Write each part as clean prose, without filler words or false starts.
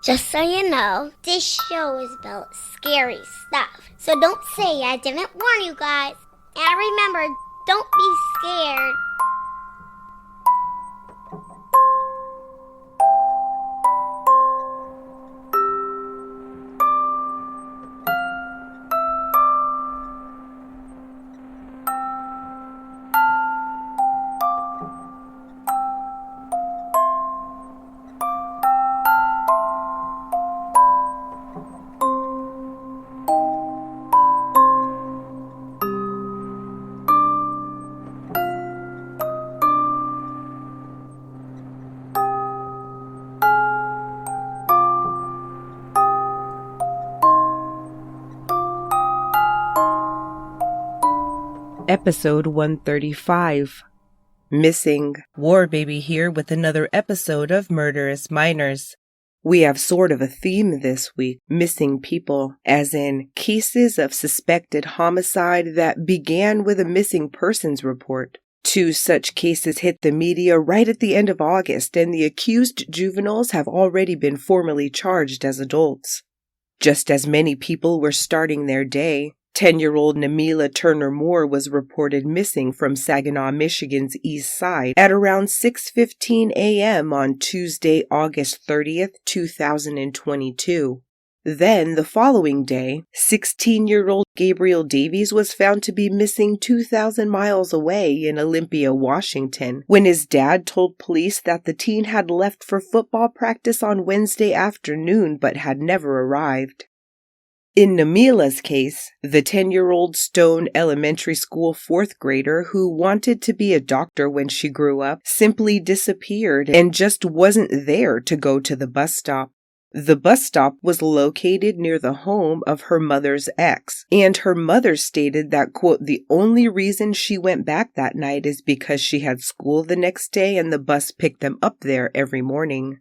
Just so you know, this show is about scary stuff. So don't say I didn't warn you guys. And remember, don't be scared. Episode 135, Missing. War Baby here with another episode of Murderous Minors. We have sort of a theme this week, missing people, as in cases of suspected homicide that began with a missing persons report. 2 such cases hit the media right at the end of August, and the accused juveniles have already been formally charged as adults. Just as many people were starting their day, 10-year-old Namila Turner Moore was reported missing from Saginaw, Michigan's east side at around 6:15 a.m. on Tuesday, August 30th, 2022. Then, the following day, 16-year-old Gabriel Davies was found to be missing 2,000 miles away in Olympia, Washington, when his dad told police that the teen had left for football practice on Wednesday afternoon but had never arrived. In Namila's case, the 10-year-old Stone Elementary School 4th grader who wanted to be a doctor when she grew up simply disappeared and just wasn't there to go to the bus stop. The bus stop was located near the home of her mother's ex, and her mother stated that, quote, the only reason she went back that night is because she had school the next day and the bus picked them up there every morning.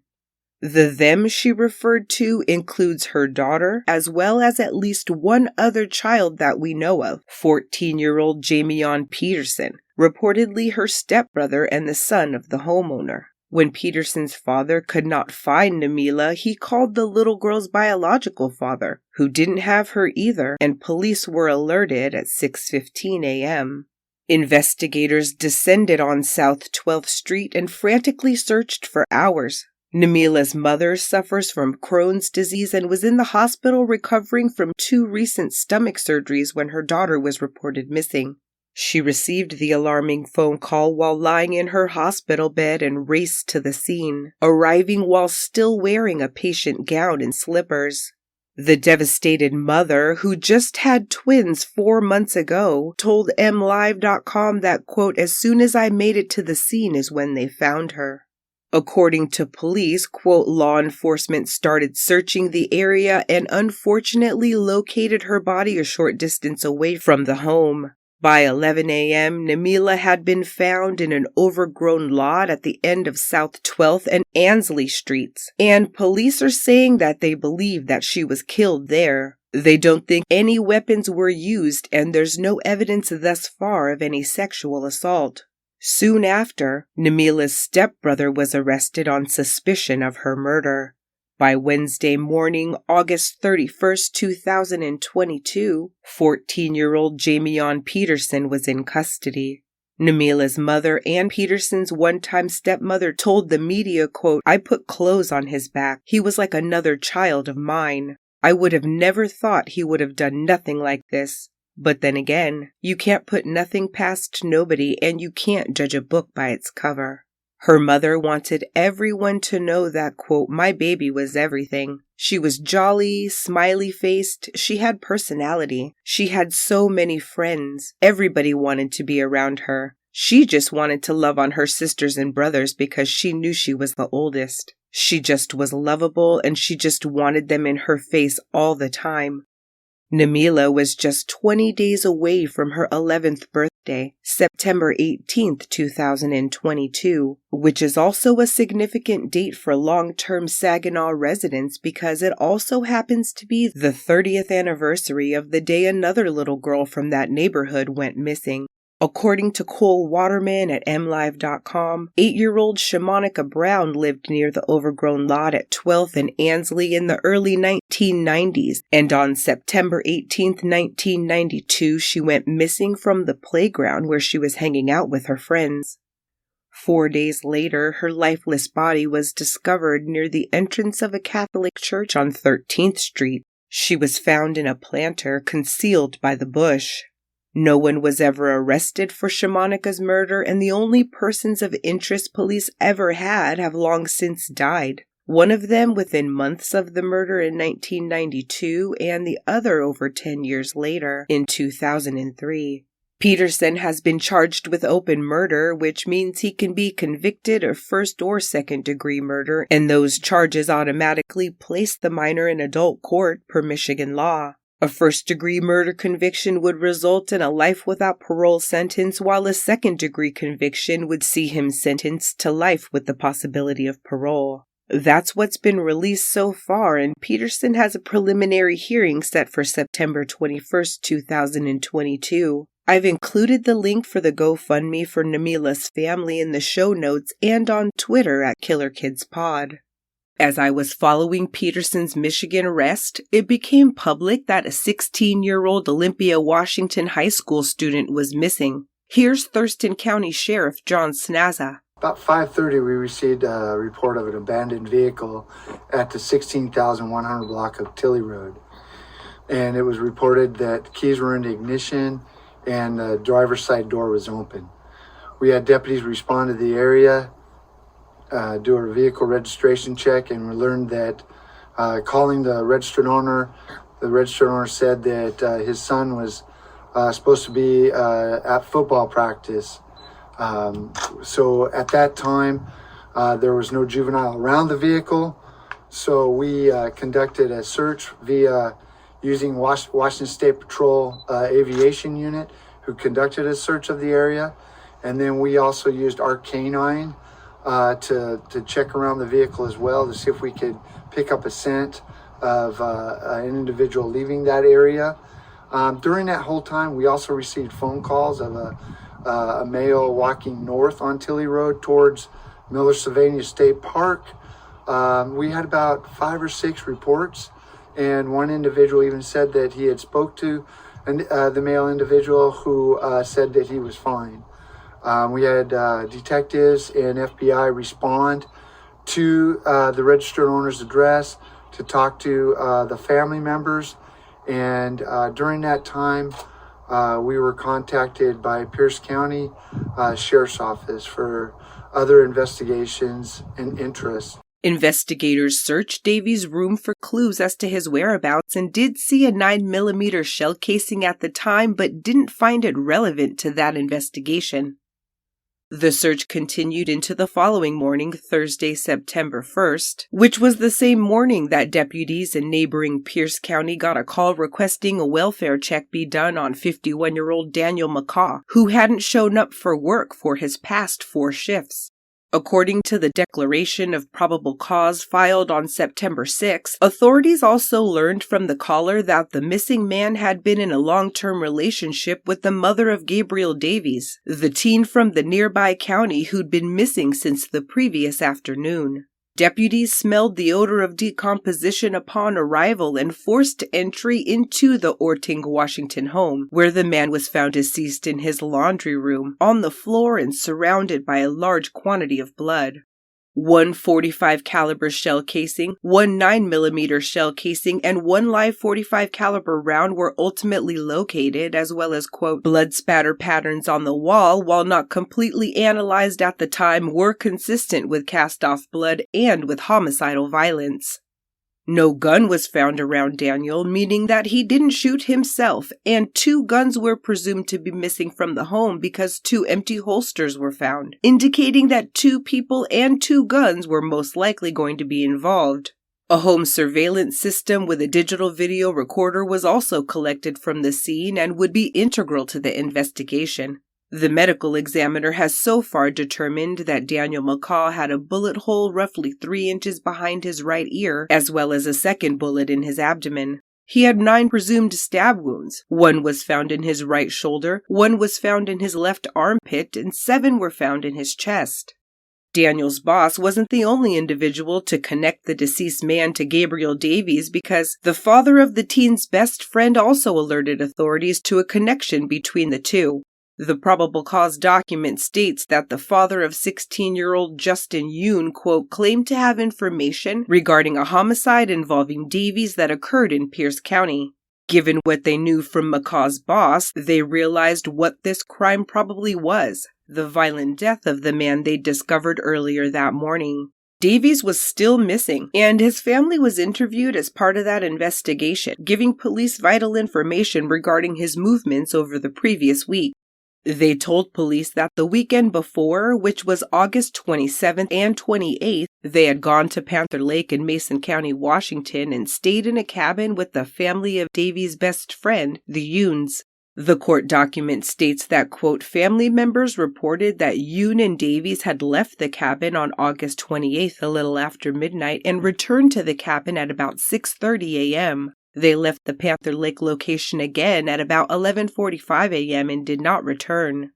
The them she referred to includes her daughter, as well as at least one other child that we know of, 14-year-old Jameion Peterson, reportedly her stepbrother and the son of the homeowner. When Peterson's father could not find Namila, he called the little girl's biological father, who didn't have her either, and police were alerted at 6:15 a.m. Investigators descended on South 12th Street and frantically searched for hours. Namila's mother suffers from Crohn's disease and was in the hospital recovering from 2 recent stomach surgeries when her daughter was reported missing. She received the alarming phone call while lying in her hospital bed and raced to the scene, arriving while still wearing a patient gown and slippers. The devastated mother, who just had twins 4 months ago, told MLive.com that, quote, as soon as I made it to the scene is when they found her. According to police, quote, law enforcement started searching the area and unfortunately located her body a short distance away from the home. By 11 a.m., Namila had been found in an overgrown lot at the end of South 12th and Ansley Streets, and police are saying that they believe that she was killed there. They don't think any weapons were used, and there's no evidence thus far of any sexual assault. Soon after, Namila's stepbrother was arrested on suspicion of her murder. By Wednesday morning, August 31st, 2022, 14-year-old Jameion Peterson was in custody. Namila's mother and Peterson's one-time stepmother told the media, quote, I put clothes on his back. He was like another child of mine. I would have never thought he would have done nothing like this. But then again, you can't put nothing past nobody and you can't judge a book by its cover. Her mother wanted everyone to know that, quote, my baby was everything. She was jolly, smiley-faced, she had personality. She had so many friends. Everybody wanted to be around her. She just wanted to love on her sisters and brothers because she knew she was the oldest. She just was lovable and she just wanted them in her face all the time. Namila was just 20 days away from her 11th birthday, September 18th, 2022, which is also a significant date for long-term Saginaw residents because it also happens to be the 30th anniversary of the day another little girl from that neighborhood went missing. According to Cole Waterman at MLive.com, 8-year-old Shamonica Brown lived near the overgrown lot at 12th and Ansley in the early 1990s, and on September 18, 1992, she went missing from the playground where she was hanging out with her friends. 4 days later, her lifeless body was discovered near the entrance of a Catholic church on 13th Street. She was found in a planter concealed by the bush. No one was ever arrested for Shamonica's murder, and the only persons of interest police ever had have long since died. One of them within months of the murder in 1992, and the other over 10 years later, in 2003. Peterson has been charged with open murder, which means he can be convicted of first or second-degree murder, and those charges automatically place the minor in adult court per Michigan law. A first-degree murder conviction would result in a life without parole sentence, while a second-degree conviction would see him sentenced to life with the possibility of parole. That's what's been released so far, and Peterson has a preliminary hearing set for September 21st, 2022. I've included the link for the GoFundMe for Namila's family in the show notes and on Twitter at KillerKidsPod. As I was following Peterson's Michigan arrest, it became public that a 16-year-old Olympia, Washington high school student was missing. Here's Thurston County Sheriff John Snaza. About 5:30, we received a report of an abandoned vehicle at the 16,100 block of Tilley Road. And it was reported that keys were in the ignition and the driver's side door was open. We had deputies respond to the area, do a vehicle registration check, and we learned that calling the registered owner said that his son was supposed to be at football practice. So at that time, there was no juvenile around the vehicle, so we conducted a search via using Washington State Patrol Aviation Unit, who conducted a search of the area, and then we also used our canine to check around the vehicle as well to see if we could pick up a scent of an individual leaving that area. During that whole time, we also received phone calls of a male walking north on Tilley Road towards Miller-Sylvania State Park. We had about 5 or 6 reports, and one individual even said that he had spoke to the male individual who said that he was fine. We had detectives and FBI respond to the registered owner's address to talk to the family members, and during that time we were contacted by Pierce County Sheriff's Office for other investigations and interests. Investigators searched Davies' room for clues as to his whereabouts and did see a 9mm shell casing at the time, but didn't find it relevant to that investigation. The search continued into the following morning, Thursday, September 1st, which was the same morning that deputies in neighboring Pierce County got a call requesting a welfare check be done on 51-year-old Daniel McCaw, who hadn't shown up for work for his past 4 shifts. According to the declaration of probable cause filed on September 6, authorities also learned from the caller that the missing man had been in a long-term relationship with the mother of Gabriel Davies, the teen from the nearby county who'd been missing since the previous afternoon. Deputies smelled the odor of decomposition upon arrival and forced entry into the Orting, Washington home, where the man was found deceased in his laundry room, on the floor and surrounded by a large quantity of blood. 1 .45 caliber shell casing, 1 9mm shell casing, and 1 live .45 caliber round were ultimately located, as well as, quote, blood spatter patterns on the wall, while not completely analyzed at the time, were consistent with cast-off blood and with homicidal violence. No gun was found around Daniel, meaning that he didn't shoot himself, and 2 guns were presumed to be missing from the home because 2 empty holsters were found, indicating that 2 people and 2 guns were most likely going to be involved. A home surveillance system with a digital video recorder was also collected from the scene and would be integral to the investigation. The medical examiner has so far determined that Daniel McCaw had a bullet hole roughly 3 inches behind his right ear, as well as a second bullet in his abdomen. He had 9 presumed stab wounds. 1 was found in his right shoulder, 1 was found in his left armpit, and 7 were found in his chest. Daniel's boss wasn't the only individual to connect the deceased man to Gabriel Davies, because the father of the teen's best friend also alerted authorities to a connection between the two. The probable cause document states that the father of 16-year-old Justin Yoon, quote, claimed to have information regarding a homicide involving Davies that occurred in Pierce County. Given what they knew from McCaw's boss, they realized what this crime probably was: the violent death of the man they discovered earlier that morning. Davies was still missing, and his family was interviewed as part of that investigation, giving police vital information regarding his movements over the previous week. They told police that the weekend before, which was August 27th and 28th, they had gone to Panther Lake in Mason County, Washington, and stayed in a cabin with the family of Davies' best friend, the Yoons. The court document states that, quote, family members reported that Yoon and Davies had left the cabin on August 28th a little after midnight and returned to the cabin at about 6:30 a.m. They left the Panther Lake location again at about 11:45 a.m. and did not return.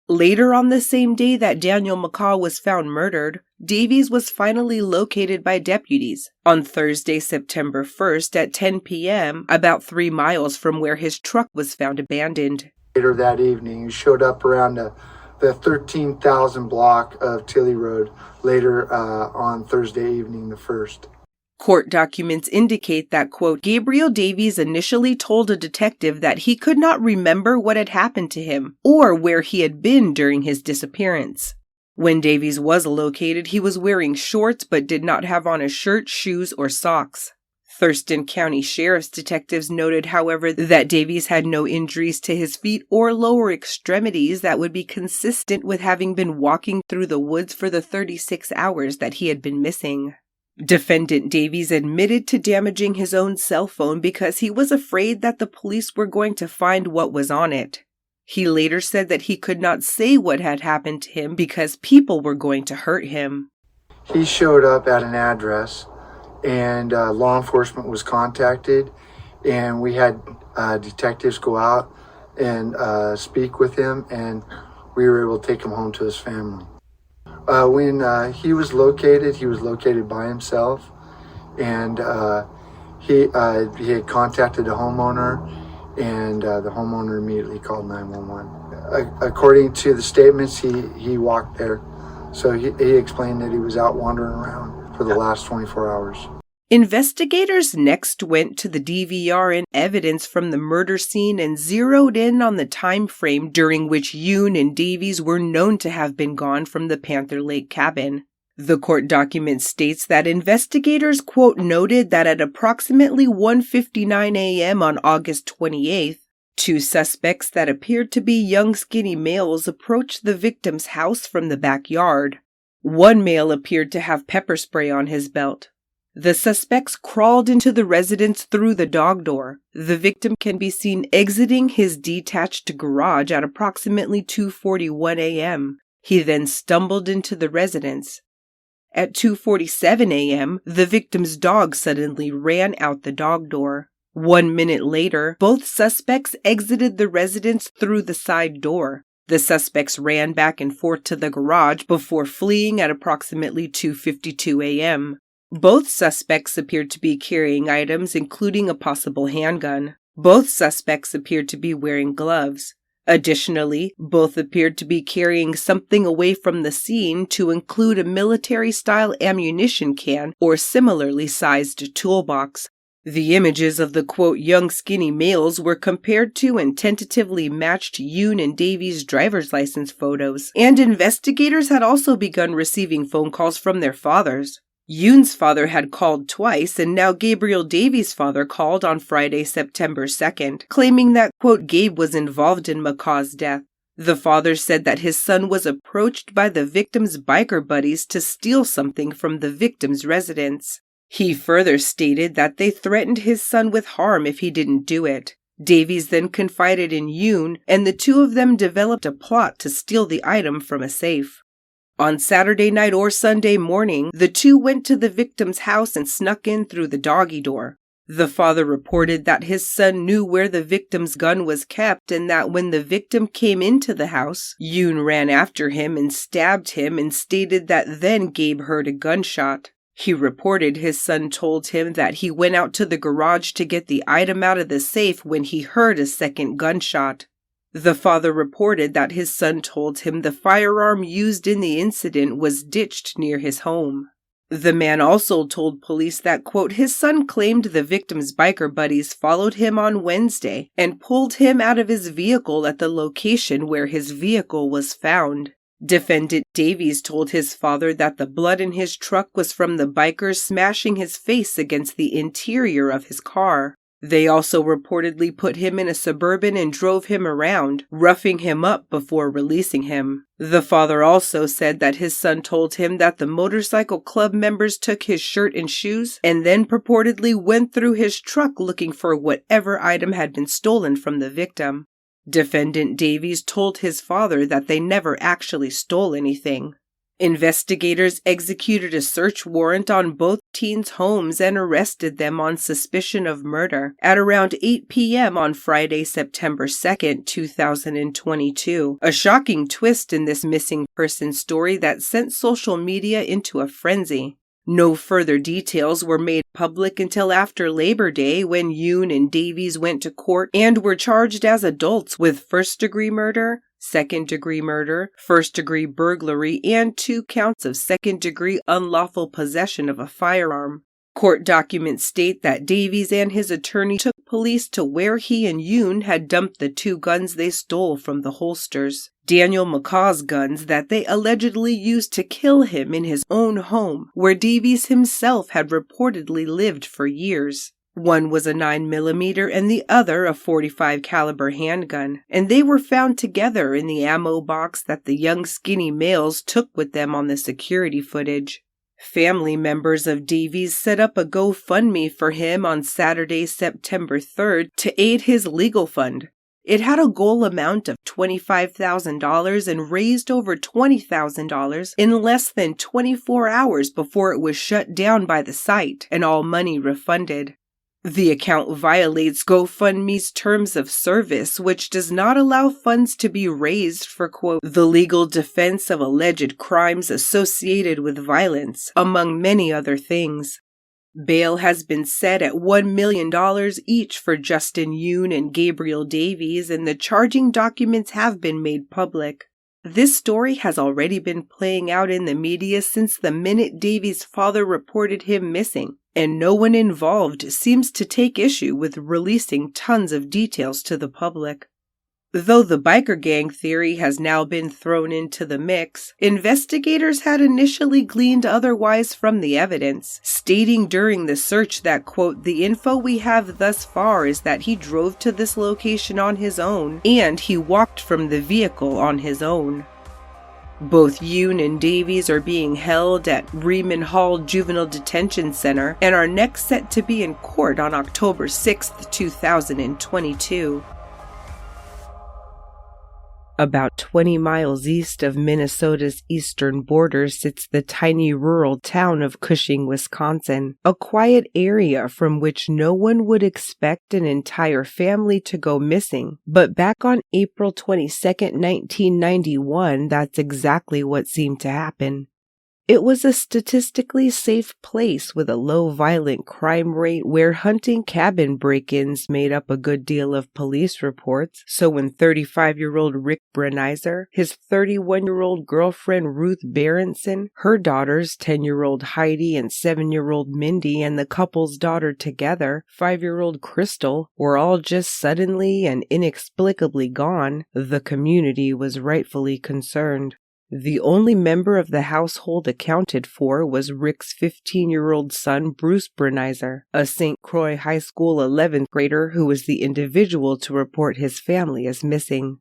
Later on the same day that Daniel McCaw was found murdered, Davies was finally located by deputies on Thursday, September 1st at 10 p.m., about 3 miles from where his truck was found abandoned. Later that evening, he showed up around the 13,000 block of Tilley Road later on Thursday evening, the 1st. Court documents indicate that, quote, Gabriel Davies initially told a detective that he could not remember what had happened to him or where he had been during his disappearance. When Davies was located, he was wearing shorts but did not have on a shirt, shoes, or socks. Thurston County Sheriff's detectives noted, however, that Davies had no injuries to his feet or lower extremities that would be consistent with having been walking through the woods for the 36 hours that he had been missing. Defendant Davies admitted to damaging his own cell phone because he was afraid that the police were going to find what was on it. He later said that he could not say what had happened to him because people were going to hurt him. He showed up at an address, and law enforcement was contacted, and we had detectives go out and speak with him, and we were able to take him home to his family. When he was located by himself, and he had contacted a homeowner, and the homeowner immediately called 911. According to the statements, he walked there, so he explained that he was out wandering around for the last 24 hours. Investigators next went to the DVR and evidence from the murder scene and zeroed in on the time frame during which Yoon and Davies were known to have been gone from the Panther Lake cabin. The court document states that investigators, quote, noted that at approximately 1:59 a.m. on August 28th, 2 suspects that appeared to be young skinny males approached the victim's house from the backyard. One male appeared to have pepper spray on his belt. The suspects crawled into the residence through the dog door. The victim can be seen exiting his detached garage at approximately 2:41 a.m. He then stumbled into the residence. At 2:47 a.m., the victim's dog suddenly ran out the dog door. 1 minute later, both suspects exited the residence through the side door. The suspects ran back and forth to the garage before fleeing at approximately 2:52 a.m. Both suspects appeared to be carrying items, including a possible handgun. Both suspects appeared to be wearing gloves. Additionally, both appeared to be carrying something away from the scene, to include a military-style ammunition can or similarly sized toolbox. The images of the, quote, young skinny males were compared to and tentatively matched Yoon and Davies' driver's license photos, and investigators had also begun receiving phone calls from their fathers. Yoon's father had called twice, and now Gabriel Davies' father called on Friday, September 2nd, claiming that, quote, Gabe was involved in McCaw's death. The father said that his son was approached by the victim's biker buddies to steal something from the victim's residence. He further stated that they threatened his son with harm if he didn't do it. Davies then confided in Yoon, and the two of them developed a plot to steal the item from a safe. On Saturday night or Sunday morning, the two went to the victim's house and snuck in through the doggy door. The father reported that his son knew where the victim's gun was kept and that when the victim came into the house, Yoon ran after him and stabbed him and stated that then Gabe heard a gunshot. He reported his son told him that he went out to the garage to get the item out of the safe when he heard a second gunshot. The father reported that his son told him the firearm used in the incident was ditched near his home. The man also told police that, quote, his son claimed the victim's biker buddies followed him on Wednesday and pulled him out of his vehicle at the location where his vehicle was found. Defendant Davies told his father that the blood in his truck was from the bikers smashing his face against the interior of his car. They also reportedly put him in a Suburban and drove him around, roughing him up before releasing him. The father also said that his son told him that the motorcycle club members took his shirt and shoes and then purportedly went through his truck looking for whatever item had been stolen from the victim. Defendant Davies told his father that they never actually stole anything. Investigators executed a search warrant on both teens' homes and arrested them on suspicion of murder at around 8 p.m. on Friday, September 2nd, 2022. A shocking twist in this missing person story that sent social media into a frenzy. No further details were made public until after Labor Day when Yoon and Davies went to court and were charged as adults with first-degree murder, second-degree murder, first-degree burglary, and 2 counts of second-degree unlawful possession of a firearm. Court documents state that Davies and his attorney took police to where he and Yoon had dumped the 2 guns they stole from the holsters. Daniel McCaw's guns that they allegedly used to kill him in his own home, where Davies himself had reportedly lived for years. One was a 9mm and the other a .45 caliber handgun, and they were found together in the ammo box that the young skinny males took with them on the security footage. Family members of Davies set up a GoFundMe for him on Saturday, September 3rd to aid his legal fund. It had a goal amount of $25,000 and raised over $20,000 in less than 24 hours before it was shut down by the site and all money refunded. The account violates GoFundMe's terms of service, which does not allow funds to be raised for, quote, the legal defense of alleged crimes associated with violence, among many other things. Bail has been set at $1 million each for Justin Yoon and Gabriel Davies, and the charging documents have been made public. This story has already been playing out in the media since the minute Davies' father reported him missing, and no one involved seems to take issue with releasing tons of details to the public. Though the biker gang theory has now been thrown into the mix, investigators had initially gleaned otherwise from the evidence, stating during the search that, quote, the info we have thus far is that he drove to this location on his own, and he walked from the vehicle on his own. Both Yoon and Davies are being held at Reman Hall Juvenile Detention Center and are next set to be in court on October 6, 2022. About 20 miles east of Minnesota's eastern border sits the tiny rural town of Cushing, Wisconsin, a quiet area from which no one would expect an entire family to go missing. But back on April 22, 1991, that's exactly what seemed to happen. It was a statistically safe place with a low violent crime rate where hunting cabin break-ins made up a good deal of police reports. So when 35-year-old Rick Brenizer, his 31-year-old girlfriend Ruth Berenson, her daughters 10-year-old Heidi and 7-year-old Mindy, and the couple's daughter together, 5-year-old Crystal, were all just suddenly and inexplicably gone, the community was rightfully concerned. The only member of the household accounted for was Rick's 15-year-old son, Bruce Brenizer, a St. Croix High School 11th grader who was the individual to report his family as missing.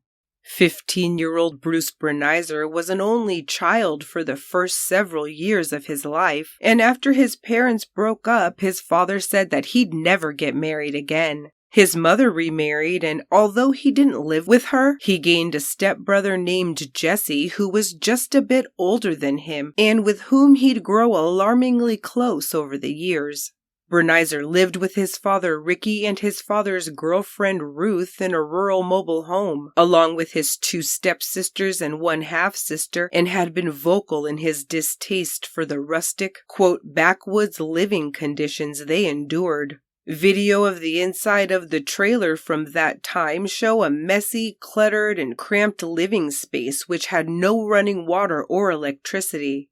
15-year-old Bruce Brenizer was an only child for the first several years of his life, and after his parents broke up, his father said that he'd never get married again. His mother remarried, and although he didn't live with her, he gained a stepbrother named Jesse who was just a bit older than him and with whom he'd grow alarmingly close over the years. Brenizer lived with his father Ricky and his father's girlfriend Ruth in a rural mobile home, along with his 2 stepsisters and 1 half-sister, and had been vocal in his distaste for the rustic, quote, backwoods living conditions they endured. Video of the inside of the trailer from that time show a messy, cluttered, and cramped living space which had no running water or electricity.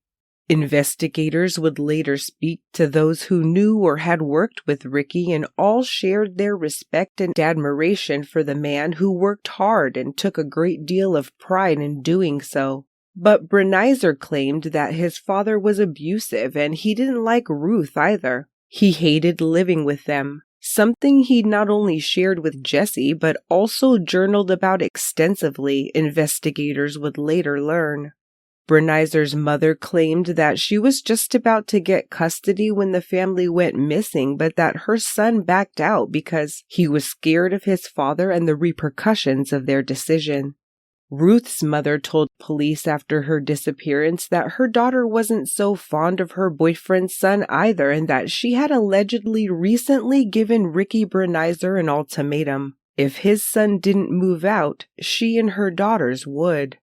Investigators would later speak to those who knew or had worked with Ricky, and all shared their respect and admiration for the man who worked hard and took a great deal of pride in doing so. But Brenizer claimed that his father was abusive and he didn't like Ruth either. He hated living with them, something he not only shared with Jesse but also journaled about extensively, investigators would later learn. Brenizer's mother claimed that she was just about to get custody when the family went missing, but that her son backed out because he was scared of his father and the repercussions of their decision. Ruth's mother told police after her disappearance that her daughter wasn't so fond of her boyfriend's son either, and that she had allegedly recently given Ricky Brenizer an ultimatum. If his son didn't move out, she and her daughters would.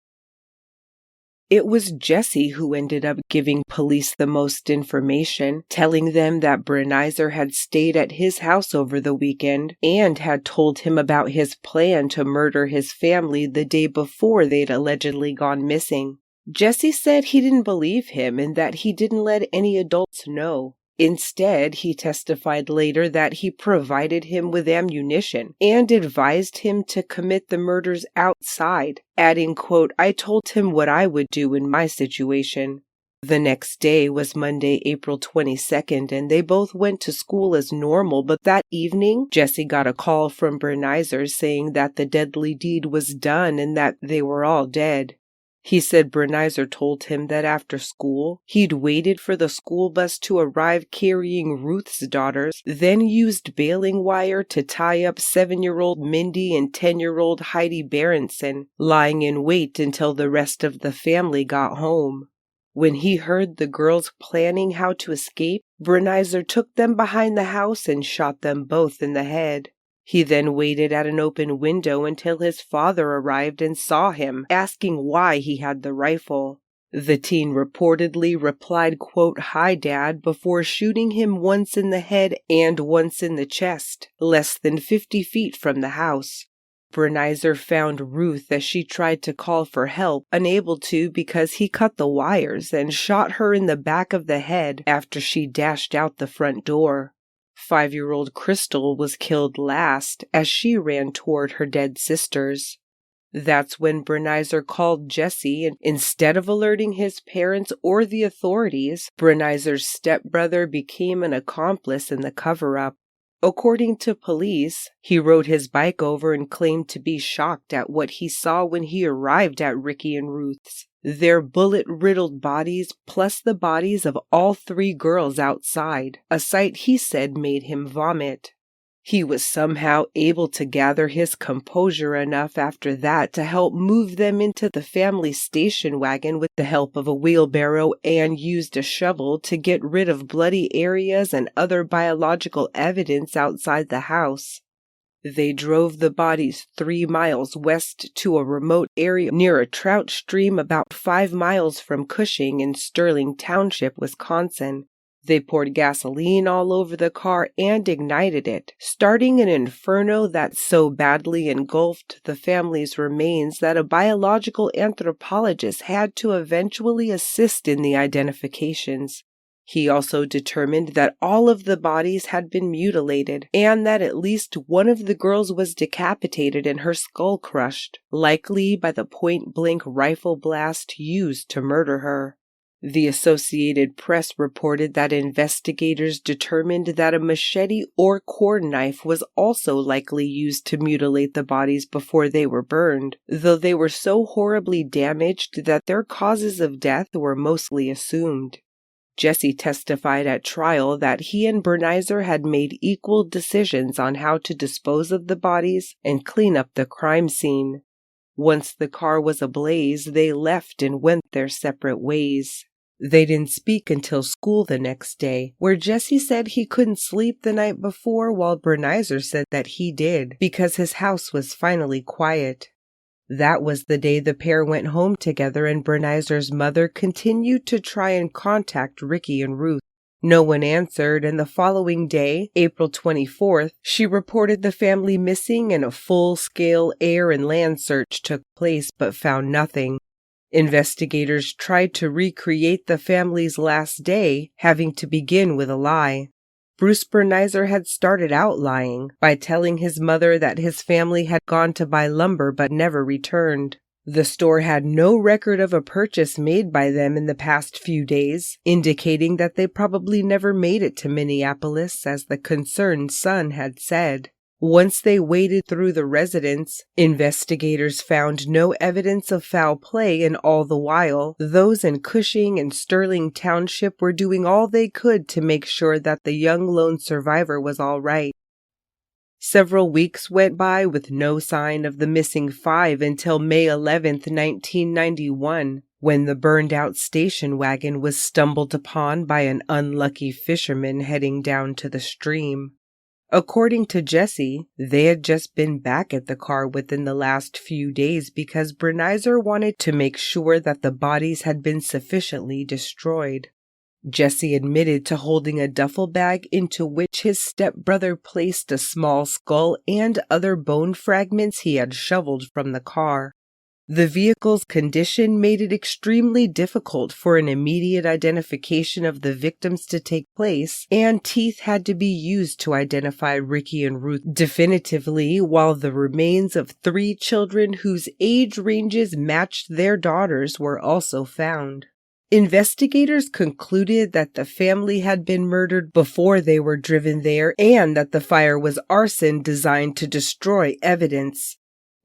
It was Jesse who ended up giving police the most information, telling them that Brenizer had stayed at his house over the weekend and had told him about his plan to murder his family the day before they'd allegedly gone missing. Jesse said he didn't believe him and that he didn't let any adults know. Instead, he testified later that he provided him with ammunition and advised him to commit the murders outside, adding, quote, I told him what I would do in my situation. The next day was Monday, April 22nd, and they both went to school as normal, but that evening, Jesse got a call from Brenizer saying that the deadly deed was done and that they were all dead. He said Brenizer told him that after school, he'd waited for the school bus to arrive carrying Ruth's daughters, then used baling wire to tie up 7-year-old Mindy and 10-year-old Heidi Berenson, lying in wait until the rest of the family got home. When he heard the girls planning how to escape, Brenizer took them behind the house and shot them both in the head. He then waited at an open window until his father arrived and saw him, asking why he had the rifle. The teen reportedly replied, quote, Hi, Dad, before shooting him once in the head and once in the chest, less than 50 feet from the house. Brenizer found Ruth as she tried to call for help, unable to because he cut the wires, and shot her in the back of the head after she dashed out the front door. 5-year-old Crystal was killed last as she ran toward her dead sisters. That's when Brenizer called Jesse, and instead of alerting his parents or the authorities, Brenizer's stepbrother became an accomplice in the cover-up. According to police, he rode his bike over and claimed to be shocked at what he saw when he arrived at Ricky and Ruth's. Their bullet-riddled bodies, plus the bodies of all 3 girls outside, a sight he said made him vomit. He was somehow able to gather his composure enough after that to help move them into the family station wagon with the help of a wheelbarrow and used a shovel to get rid of bloody areas and other biological evidence outside the house. They drove the bodies 3 miles west to a remote area near a trout stream about 5 miles from Cushing in Sterling Township, Wisconsin. They poured gasoline all over the car and ignited it, starting an inferno that so badly engulfed the family's remains that a biological anthropologist had to eventually assist in the identifications. He also determined that all of the bodies had been mutilated and that at least one of the girls was decapitated and her skull crushed, likely by the point-blank rifle blast used to murder her. The Associated Press reported that investigators determined that a machete or corn knife was also likely used to mutilate the bodies before they were burned, though they were so horribly damaged that their causes of death were mostly assumed. Jesse testified at trial that he and Brenizer had made equal decisions on how to dispose of the bodies and clean up the crime scene. Once the car was ablaze, they left and went their separate ways. They didn't speak until school the next day, where Jesse said he couldn't sleep the night before while Brenizer said that he did, because his house was finally quiet. That was the day the pair went home together, and Brenizer's mother continued to try and contact Ricky and Ruth. No one answered, and the following day, April 24th, she reported the family missing, and a full-scale air and land search took place but found nothing. Investigators tried to recreate the family's last day, having to begin with a lie. Bruce Brenizer had started out lying by telling his mother that his family had gone to buy lumber but never returned. The store had no record of a purchase made by them in the past few days, indicating that they probably never made it to Minneapolis, as the concerned son had said. Once they waded through the residence, investigators found no evidence of foul play, and all the while, those in Cushing and Sterling Township were doing all they could to make sure that the young lone survivor was all right. Several weeks went by with no sign of the missing five until May 11th, 1991, when the burned-out station wagon was stumbled upon by an unlucky fisherman heading down to the stream. According to Jesse, they had just been back at the car within the last few days because Brenizer wanted to make sure that the bodies had been sufficiently destroyed. Jesse admitted to holding a duffel bag into which his stepbrother placed a small skull and other bone fragments he had shoveled from the car. The vehicle's condition made it extremely difficult for an immediate identification of the victims to take place, and teeth had to be used to identify Ricky and Ruth definitively, while the remains of 3 children whose age ranges matched their daughters were also found. Investigators concluded that the family had been murdered before they were driven there, and that the fire was arson designed to destroy evidence.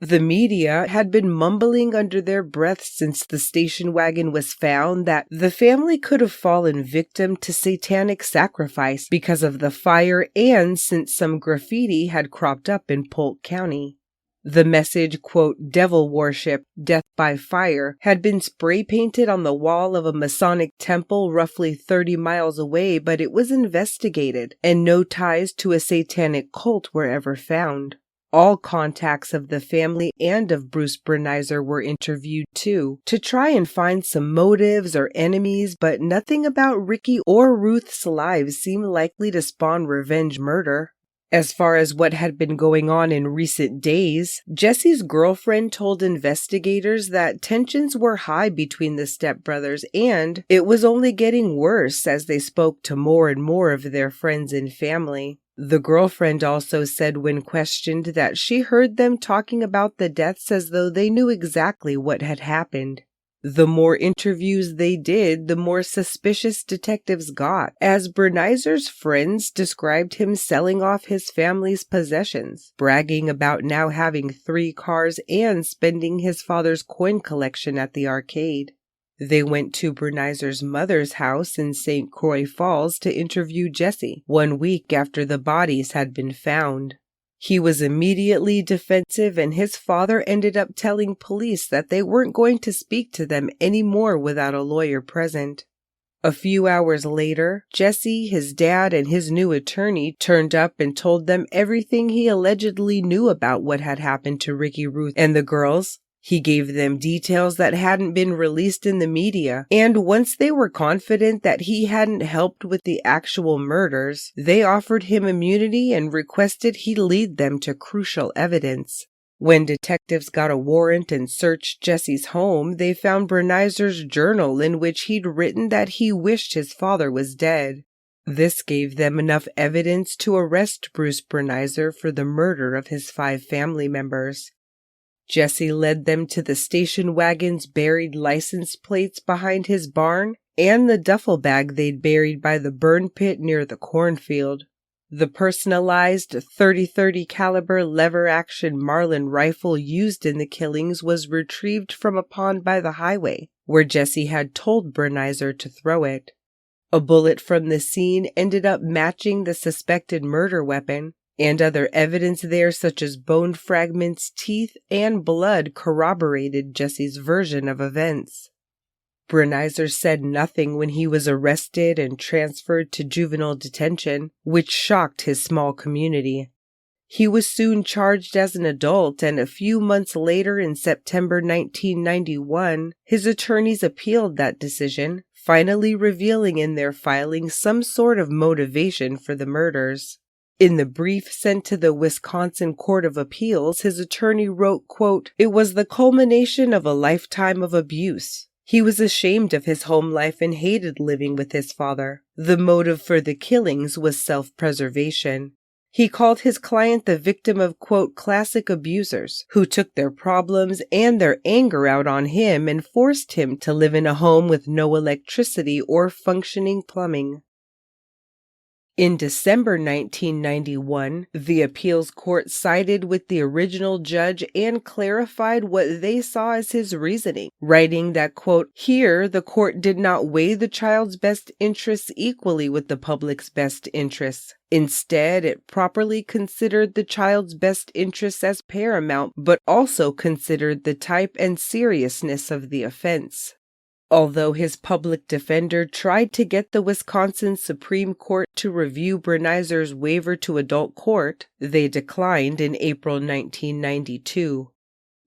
The media had been mumbling under their breath since the station wagon was found that the family could have fallen victim to satanic sacrifice because of the fire, and since some graffiti had cropped up in Polk County. The message, quote, "Devil worship, death by fire," had been spray painted on the wall of a Masonic temple roughly 30 miles away, but it was investigated, and no ties to a satanic cult were ever found. All contacts of the family and of Bruce Brenizer were interviewed too, to try and find some motives or enemies, but nothing about Ricky or Ruth's lives seemed likely to spawn revenge murder. As far as what had been going on in recent days, Jesse's girlfriend told investigators that tensions were high between the stepbrothers, and it was only getting worse as they spoke to more and more of their friends and family. The girlfriend also said when questioned that she heard them talking about the deaths as though they knew exactly what had happened. The more interviews they did, the more suspicious detectives got, as Brenizer's friends described him selling off his family's possessions, bragging about now having 3 cars and spending his father's coin collection at the arcade. They went to Brenizer's mother's house in St. Croix Falls to interview Jesse 1 week after the bodies had been found. He was immediately defensive, and his father ended up telling police that they weren't going to speak to them anymore without a lawyer present. A few hours later, Jesse, his dad, and his new attorney turned up and told them everything he allegedly knew about what had happened to Ricky, Ruth, and the girls. He gave them details that hadn't been released in the media, and once they were confident that he hadn't helped with the actual murders, they offered him immunity and requested he lead them to crucial evidence. When detectives got a warrant and searched Jesse's home, they found Brenizer's journal in which he'd written that he wished his father was dead. This gave them enough evidence to arrest Bruce Brenizer for the murder of his 5 family members. Jesse led them to the station wagon's buried license plates behind his barn and the duffel bag they'd buried by the burn pit near the cornfield. The personalized .30-30 caliber lever-action Marlin rifle used in the killings was retrieved from a pond by the highway, where Jesse had told Brenizer to throw it. A bullet from the scene ended up matching the suspected murder weapon, and other evidence there such as bone fragments, teeth, and blood corroborated Jesse's version of events. Brenizer said nothing when he was arrested and transferred to juvenile detention, which shocked his small community. He was soon charged as an adult, and a few months later, in September 1991, his attorneys appealed that decision, finally revealing in their filing some sort of motivation for the murders. In the brief sent to the Wisconsin Court of Appeals, his attorney wrote, quote, "It was the culmination of a lifetime of abuse. He was ashamed of his home life and hated living with his father. The motive for the killings was self-preservation. He called his client the victim of, quote, classic abusers who took their problems and their anger out on him and forced him to live in a home with no electricity or functioning plumbing." In December 1991, the appeals court sided with the original judge and clarified what they saw as his reasoning, writing that, quote, "Here, the court did not weigh the child's best interests equally with the public's best interests. Instead, it properly considered the child's best interests as paramount, but also considered the type and seriousness of the offense." Although his public defender tried to get the Wisconsin Supreme Court to review Brenizer's waiver to adult court, they declined in April 1992.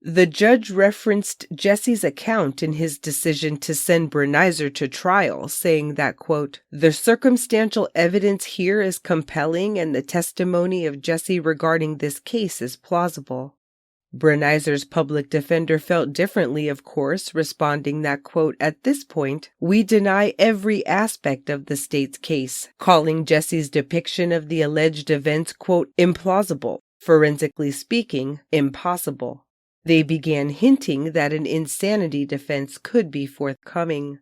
The judge referenced Jesse's account in his decision to send Brenizer to trial, saying that, quote, "The circumstantial evidence here is compelling and the testimony of Jesse regarding this case is plausible." Brenizer's public defender felt differently, of course, responding that, quote, "At this point, we deny every aspect of the state's case," calling Jesse's depiction of the alleged events, quote, "implausible, forensically speaking, impossible." They began hinting that an insanity defense could be forthcoming.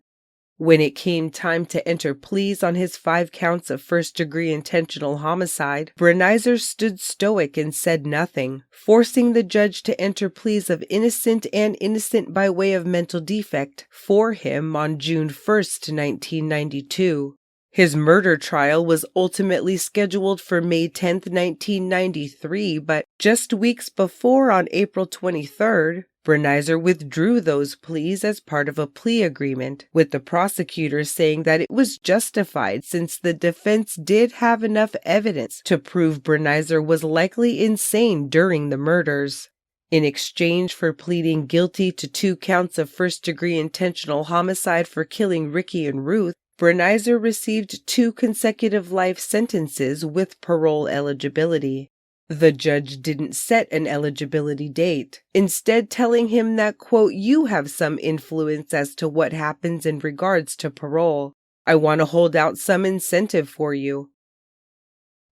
When it came time to enter pleas on his 5 counts of first-degree intentional homicide, Brenizer stood stoic and said nothing, forcing the judge to enter pleas of innocent and innocent by way of mental defect for him on June 1st, 1992. His murder trial was ultimately scheduled for May 10, 1993, but just weeks before, on April 23rd, Brenizer withdrew those pleas as part of a plea agreement, with the prosecutor saying that it was justified since the defense did have enough evidence to prove Brenizer was likely insane during the murders. In exchange for pleading guilty to 2 counts of first-degree intentional homicide for killing Ricky and Ruth, Brenizer received 2 consecutive life sentences with parole eligibility. The judge didn't set an eligibility date, instead telling him that, quote, "You have some influence as to what happens in regards to parole. I want to hold out some incentive for you."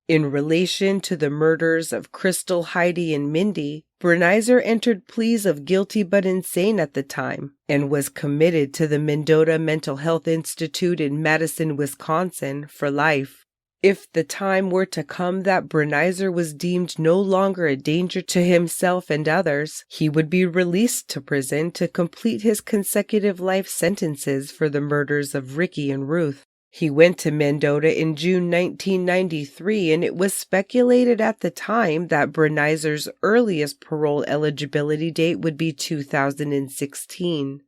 In relation to the murders of Crystal, Heidi, and Mindy, Brenizer entered pleas of guilty but insane at the time and was committed to the Mendota Mental Health Institute in Madison, Wisconsin, for life. If the time were to come that Brenizer was deemed no longer a danger to himself and others, he would be released to prison to complete his consecutive life sentences for the murders of Ricky and Ruth. He went to Mendota in June 1993, and it was speculated at the time that Brenizer's earliest parole eligibility date would be 2016.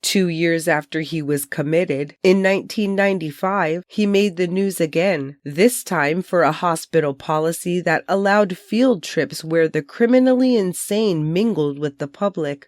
2 years after he was committed, in 1995, he made the news again, this time for a hospital policy that allowed field trips where the criminally insane mingled with the public.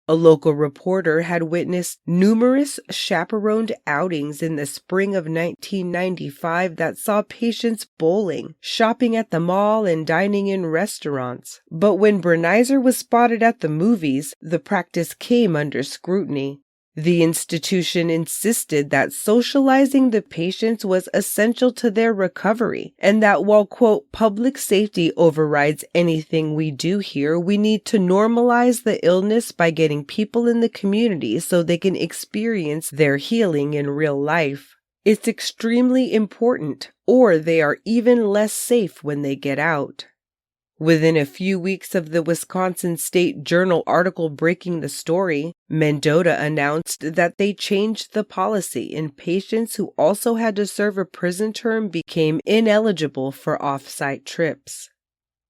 A local reporter had witnessed numerous chaperoned outings in the spring of 1995 that saw patients bowling, shopping at the mall, and dining in restaurants. But when Brenizer was spotted at the movies, the practice came under scrutiny. The institution insisted that socializing the patients was essential to their recovery, and that while, quote, "public safety overrides anything we do here, we need to normalize the illness by getting people in the community so they can experience their healing in real life. It's extremely important, or they are even less safe when they get out." Within a few weeks of the Wisconsin State Journal article breaking the story, Mendota announced that they changed the policy, and patients who also had to serve a prison term became ineligible for off-site trips.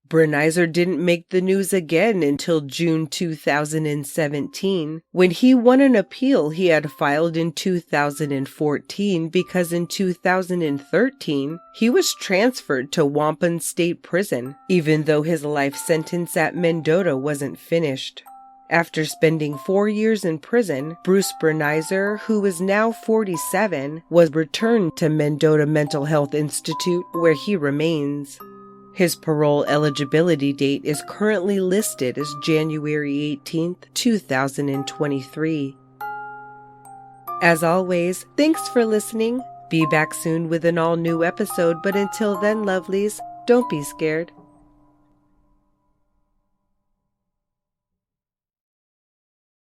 Brenizer didn't make the news again until June 2017, when he won an appeal he had filed in 2014 because in 2013 he was transferred to Waupun State Prison, even though his life sentence at Mendota wasn't finished. After spending 4 years in prison, Bruce Brenizer, who is now 47, was returned to Mendota Mental Health Institute, where he remains. His parole eligibility date is currently listed as January 18th, 2023. As always, thanks for listening. Be back soon with an all-new episode, but until then, lovelies, don't be scared.